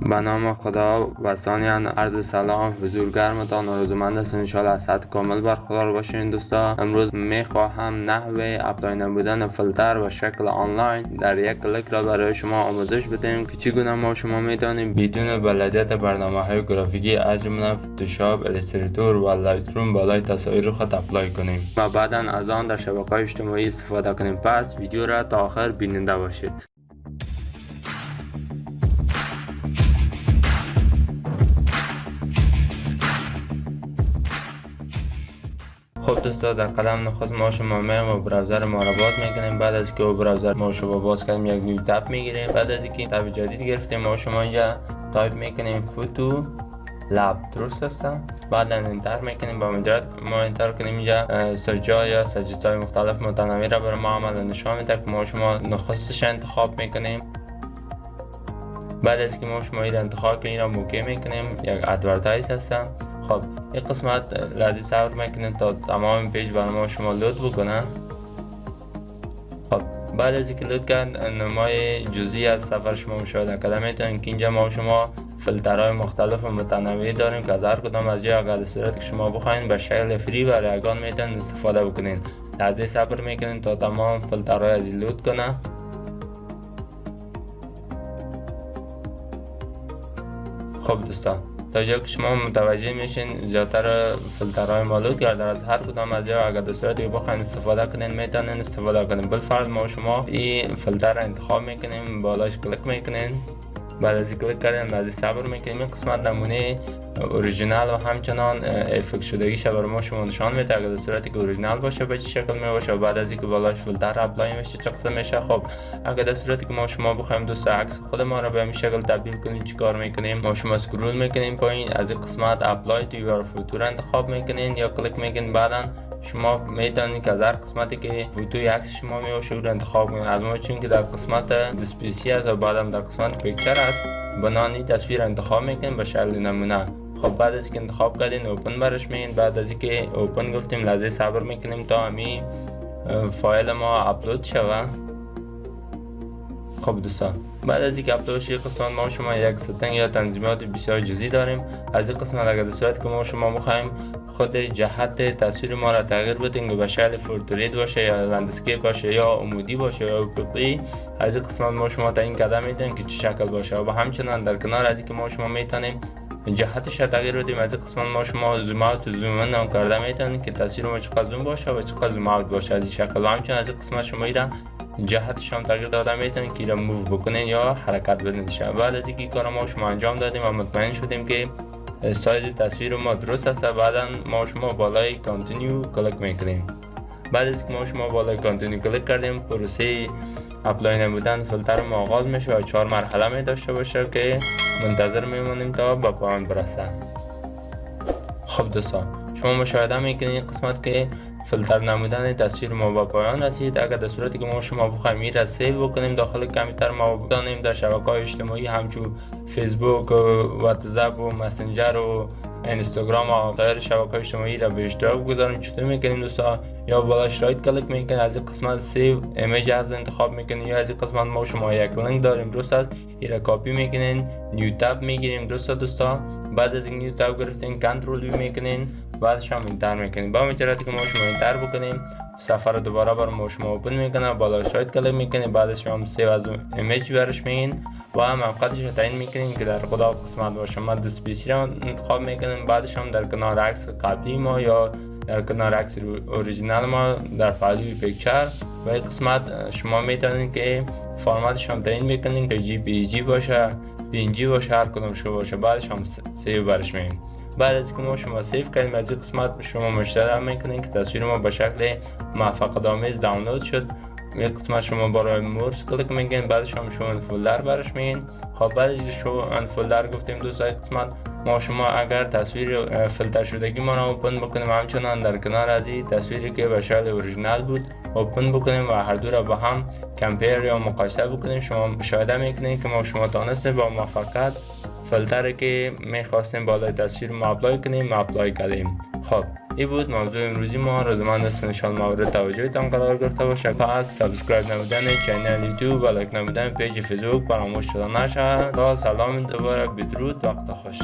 به نام خدا و ثانیاً عرض سلام حضور گرمتان آرزومند است انشاءالله از سطح کامل برقرار باشین دوستا. امروز میخواهم نحوه اپلای نمودن فیلتر و شکل آنلاین در یک کلیک را برای شما آموزش بدیم که چگونه ما شما میتونیم بدون بلدیت برنامه‌های گرافیکی از جمله فتوشاپ، الستریتور و لایتروم بالای تصاویر خود اپلای کنیم و بعدا از آن در شبکه‌های اجتماعی استفاده کنیم. پس ویدیو را تا آخر بیننده باشید. خب دوستا، در قدم نخست ما شما میایم و براوزر ما را باز میکنیم. بعد از که براوزر ما شما باز کردیم یک نیو تب میگیریم. بعد از اینکه تب جدید گرفتیم ما شما اینجا تایپ میکنیم فوتو لب، درست است. بعد انتر میکنیم. با مجرد ما انتر کنیم اینجا سرچ یا سجست های مختلف متنوع را برای ما عمل نشان میده که ما شما نخستش انتخاب میکنیم. بعد از که ما شما این انتخاب کنیم را موقع میکنیم یک ادورتایز هست. خب این قسمت لازم صبر میکنیم تا تمام پیج برای ما شما لود بکنه. خب بعد از اینکه لود کرد نمای جزئی از سفر شما مشاهده کرده میتونید که اینجا ما شما فیلترهای مختلف و متنوعی داریم که از هر کدام از جای اگر صورت که شما بخواین به شکل فری و رایگان میتونید استفاده بکنین. لازم صبر میکنین تا تمام فیلترهای از لود کنه. خب دوستان، تا جایی که شما متوجه میشین زیادتر فیلترهای مالود کرده از هر کدام از جا اگر در صورتی که بخواین استفاده کنین میتونین استفاده کنین. بالفرض ما شما این فیلتر را انتخاب میکنیم، بالاش کلیک میکنین. بعد از کلیک کردن بعد صبر میکنیم. این قسمت نمونه اوریجینال و همچنان افکت شدگیش برای ما شما نشان میده اگر در صورتی که اوریجینال باشه به چه شکل میباشه. بعد از اینکه بالاش فیلتر اپلای میشه چه قسم میشه. خب اگر در صورتی که ما شما بخوایم دوست عکس خود ما را به این شکل تبدیل کنیم چیکار میکنیم؟ ما شما اسکرول میکنیم پایین، از این قسمت اپلای تو یور فوتو را انتخاب میکنین یا کلیک میکنین. بعدا شما میتونید که از هر قسمتی که فوتوی عکس شما میشه رو انتخاب کنید. از ما چون که در قسمت دیسپیسی است و بعدم در قسمت پیکچر است بنانی تصویر انتخاب میکنیم به شکل نمونه. خب بعد از اینکه انتخاب کردین اوپن برش میگین. بعد از اینکه اوپن گفتیم لازم صبر میکنیم تا همین فایل ما اپلود شود. خب دوستان، بعد از اینکه اپلود شد قسمت ما شما یک ستنگ یا تنظیمات بسیار جزئی داریم. از این قسمت اگر در صورت که ما شما بخوایم خود جهت تصویر ما را تغییر بدیم که به شکل پورتریت باشه یا لندسکیپ باشه یا عمودی باشه یا افقی، از این قسمت ما شما تعیین کرده میتونیم که چه شکل باشه و همچنان در کنار از اینکه ما شما میتونیم جهتش را تغییر بدیم. از این قسمت ما شما زوم اوت و زوم ان هم کرده میتونیم که تصویر ما چقدر زوم باشه و چقدر زوم اوت باشه از این شکل. و همچنان از این قسمت شما ایرا جهتش هم تغییر داده میتونید که ایرا موو بکنین یا حرکت بدین. بعد از اینکه کار ما شما انجام دادیم و مطمئن شدیم که سایز تصویر ما درست است، بعدا ما شما بالای کانتینیو کلیک میکنیم. بعد از که ما شما بالای کانتینیو کلیک کردیم پروسه اپلای نمودن فیلتر ما آغاز میشه و 4 مرحله می داشته باشه که منتظر میمونیم تا به پایان برسه. خب دوستان، شما مشاهده میکنید قسمت که فیلتر نمودن تصویر ما به پایان رسید. اگر در صورتی که ما شما بخوایم این را سیو بکنیم داخل کامپیوتر ما بدانیم در شبکه‌های اجتماعی همچون فیسبوک و واتساپ و مسنجر و اینستاگرام و غیر شبکه‌های اجتماعی را به اشتراک بگذاریم. چطور میکنیم دوستا؟ یا بالاش رایت کلیک میکنید، از این قسمت سیو ایمیج از انتخاب میکنید یا از این قسمت ما شما یک لینک داریم درست است این را کپی میکنین، نیو تاب میگیریم درست دوستا. بعد از این نیو تاب گرفتین کنترل وی میکنین، بعدش هم انتر میکنیم. با مجرد که ما شما انتر بکنیم صفحه رو دوباره بر ما شما اوپن میکنه، بالاش رایت کلیک میکنید، بعدش هم سیو از ایمیج برش میگین و هم موقعیتش رو تعیین میکنیم که در خدا قسمت با شما دیسپیسی رو انتخاب میکنیم. بعدش هم در کنار عکس قبلی ما یا در کنار عکس اوریجینال ما در پهلوی پیکچر و این قسمت شما میتونید که فرمتش هم تعیین میکنید که جی پی جی باشه، PNG باشه، هر کدوم شو باشه. بعدش هم سیو برش میگیم. بعد از که ما شما سیو کردیم از این قسمت شما مشاهده میکنید که تصویر ما به شکل موفقیت آمیز دانلود شد. یک قسمت شما برای مورس کلیک میگین، بعدش هم شما فولدر برش میگین. خب بعد از شما فولدر گفتیم دوستان قسمت ما شما اگر تصویر فیلتر شدگی ما را اوپن بکنیم همچنان در کنار از این تصویری که به شکل اوریجینال بود اوپن بکنیم و هر دو را با هم کمپیر یا مقایسه بکنیم. شما مشاهده میکنید که ما شما تونستیم با موفقیت فیلتری که میخواستیم بالای تصویر ما اپلای کنیم اپلای کردیم. خب این بود موضوع امروزی ما. رضامند هستم انشاءالله مورد توجهتان قرار گرفته باشه. پس سابسکرایب نمودن چینل یوتیوب و لایک نمودن پیج فیسبوک فراموش شده نشه. تا سلام دوباره، بدرود، وقت خوش.